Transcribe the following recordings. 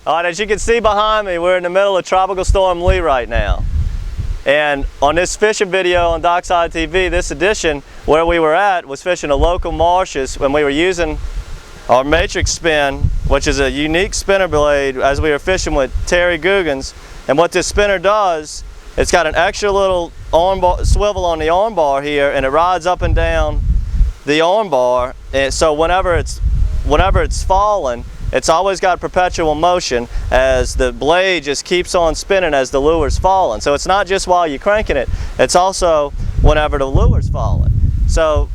All right, as you can see behind me, we're in the middle of Tropical Storm Lee right now. And on this fishing video on DockSide TV, this edition, where we were at was fishing a local marshes when we were using our Matrix spin, which is a unique spinner blade, as we were fishing with Terry Googans. And what this spinner does, it's got an extra little arm bar, swivel on the arm bar here, and it rides up and down the arm bar. And so whenever it's falling, it's always got perpetual motion as the blade just keeps on spinning as the lure's falling. So it's not just while you're cranking it, it's also whenever the lure's falling. So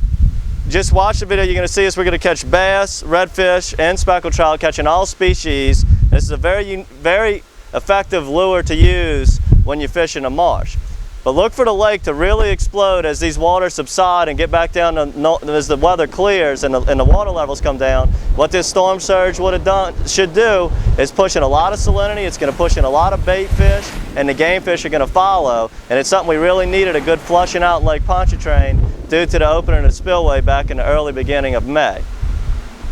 just watch the video, you're going to see us. We're going to catch bass, redfish, and speckled trout, catching all species. This is a very effective lure to use when you're fishing a marsh. But look for the lake to really explode as these waters subside and get back down to, as the weather clears and the water levels come down. What this storm surge should do is push in a lot of salinity. It's going to push in a lot of bait fish, and the game fish are going to follow. And it's something we really needed, a good flushing out in Lake Pontchartrain due to the opening of the spillway back in the early beginning of May.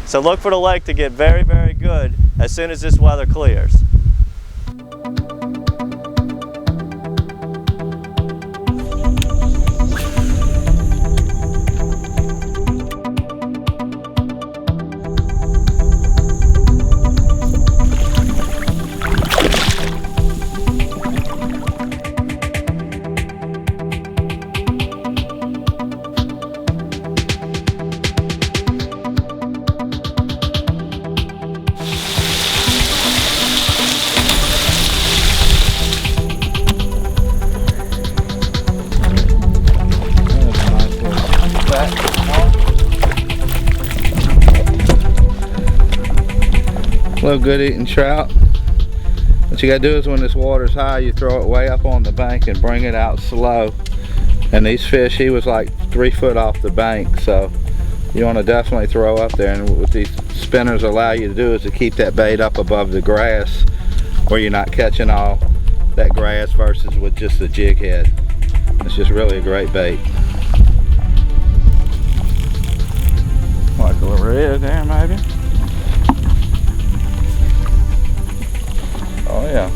So look for the lake to get very, very good as soon as this weather clears. Little good eating trout. What you gotta do is when this water's high, you throw it way up on the bank and bring it out slow. And these fish, he was like 3 foot off the bank, so you want to definitely throw up there. And what these spinners allow you to do is to keep that bait up above the grass where you're not catching all that grass versus with just the jig head. It's just really a great bait. Like a little red there maybe. Oh yeah.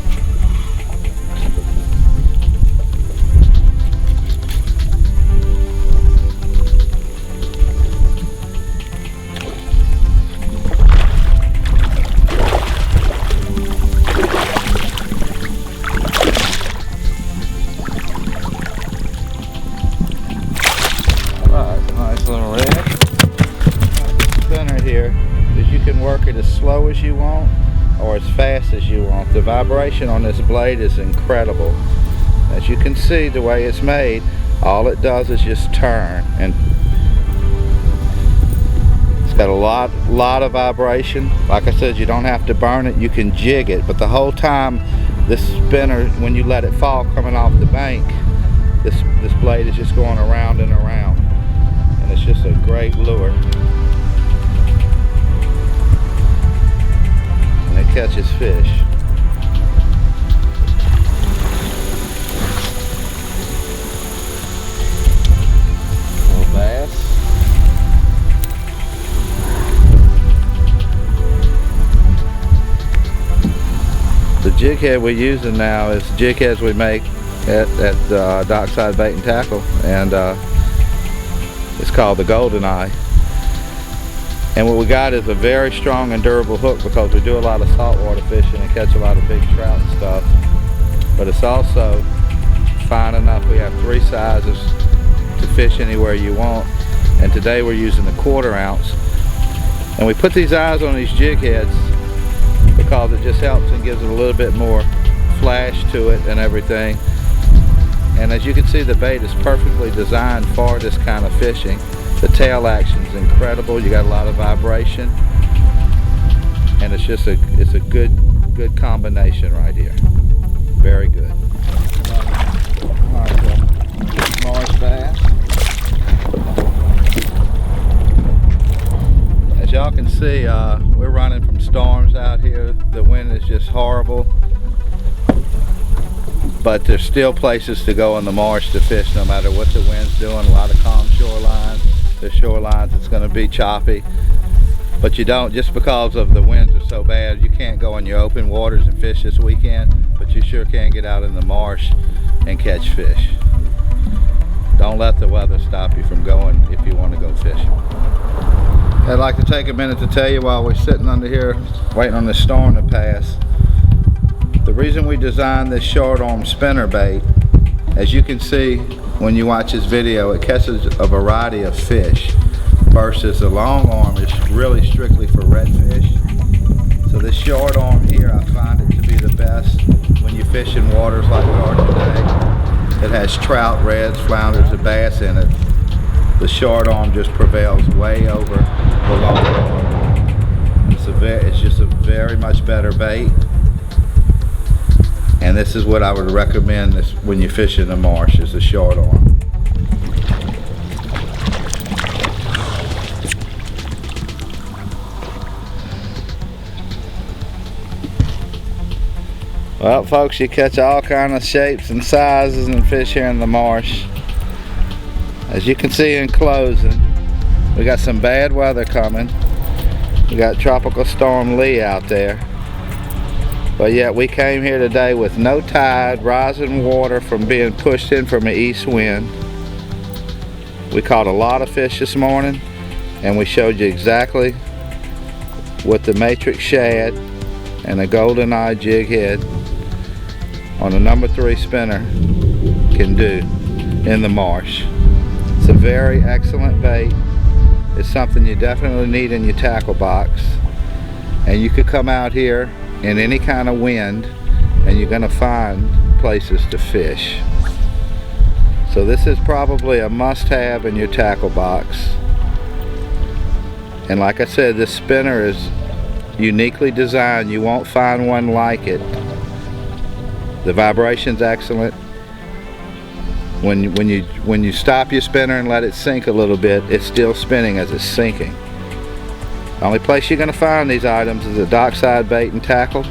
Alright, nice little red. Spinner here is you can work it as slow as you want or as fast as you want. The vibration on this blade is incredible. As you can see, the way it's made, all it does is just turn, and it's got a lot of vibration. Like I said, you don't have to burn it, you can jig it, but the whole time this spinner, when you let it fall coming off the bank, this blade is just going around and around, and it's just a great lure. Catches fish. Little bass. The jig head we're using now is jig heads we make at DockSide Bait and Tackle, and it's called the Golden Eye. And what we got is a very strong and durable hook because we do a lot of saltwater fishing and catch a lot of big trout and stuff. But it's also fine enough. We have 3 sizes to fish anywhere you want. And today we're using the 1/4 ounce. And we put these eyes on these jig heads because it just helps and gives it a little bit more flash to it and everything. And as you can see, the bait is perfectly designed for this kind of fishing. The tail action is incredible. You got a lot of vibration, and it's just a good combination right here. Very good. Marsh bass. As y'all can see, we're running from storms out here. The wind is just horrible, but there's still places to go in the marsh to fish no matter what the wind's doing. A lot of calm shorelines. The shorelines, it's going to be choppy, But you don't, just because of the winds are so bad, you can't go in your open waters and fish this weekend, but you sure can get out in the marsh and catch fish. Don't let the weather stop you from going if you want to go fishing. I'd like to take a minute to tell you while we're sitting under here waiting on the storm to pass. The reason we designed this short arm spinner bait, as you can see when you watch this video, it catches a variety of fish versus the long arm is really strictly for redfish. So this short arm here, I find it to be the best when you fish in waters like we are today. It has trout, reds, flounders, and bass in it. The short arm just prevails way over the long arm. It's just a very much better bait. And this is what I would recommend when you fish in the marsh, is the short arm. Well, folks, you catch all kind of shapes and sizes and fish here in the marsh. As you can see in closing, we got some bad weather coming. We got Tropical Storm Lee out there. But yet we came here today with no tide, rising water from being pushed in from an east wind. We caught a lot of fish this morning, and we showed you exactly what the Matrix Shad and the Golden Eye jig head on a number 3 spinner can do in the marsh. It's a very excellent bait. It's something you definitely need in your tackle box, and you could come out here in any kind of wind and you're going to find places to fish. So this is probably a must-have in your tackle box. And like I said, this spinner is uniquely designed. You won't find one like it. The vibration's excellent. When you stop your spinner and let it sink a little bit, it's still spinning as it's sinking. The only place you're going to find these items is at DockSide Bait and Tackle,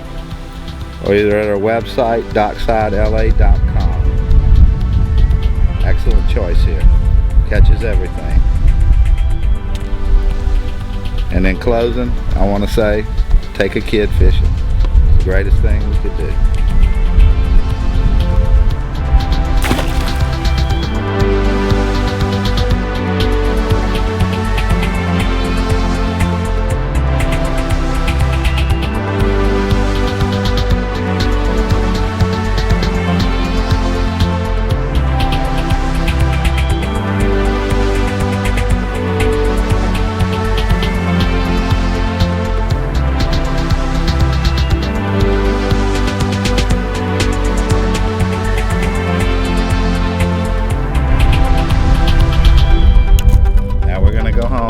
or either at our website, DockSideLA.com. Excellent choice here. Catches everything. And in closing, I want to say, take a kid fishing. It's the greatest thing we could do.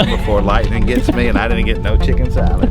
Before lightning gets me and I didn't get no chicken salad.